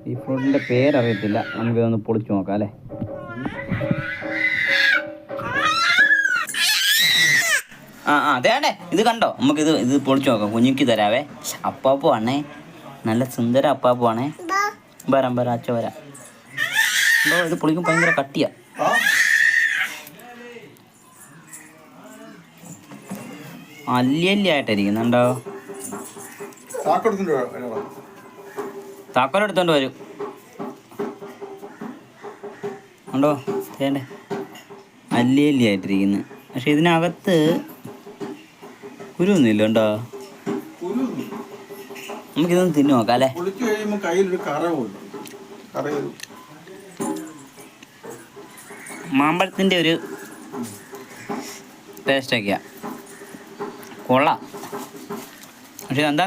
ഈ ഫ്രൂട്ടിൻ്റെ പേരറിയത്തില്ല, നമുക്കിതൊന്ന് പൊളിച്ചു നോക്കാം അല്ലേ. അതേണ്ടേ ഇത് കണ്ടോ, ഇത് പൊളിച്ചു നോക്കാം. കുഞ്ഞിക്ക് തരാവേ. അപ്പാപ്പു ആണേ, നല്ല സുന്ദര അപ്പാപ്പു ആണേ. വരാം അച്ഛ വരാം. എന്തോ ഇത് പൊളിക്കും ഭയങ്കര കട്ടിയാ. അല്ലി ആയിട്ടിരിക്കുന്നുണ്ടോ. താക്കോലെടുത്തോണ്ട് വരും ഉണ്ടോ. വേണ്ടേ അല്ലി ആയിട്ടിരിക്കുന്നു. പക്ഷെ ഇതിനകത്ത് കുരുവൊന്നുമില്ല ഉണ്ടോ. നമുക്കിതൊന്ന് തിന്നു നോക്കാം അല്ലേ. മാമ്പഴത്തിൻ്റെ ഒരു ടേസ്റ്റൊക്കെയാ, കൊള്ളാം. പക്ഷെ എന്താ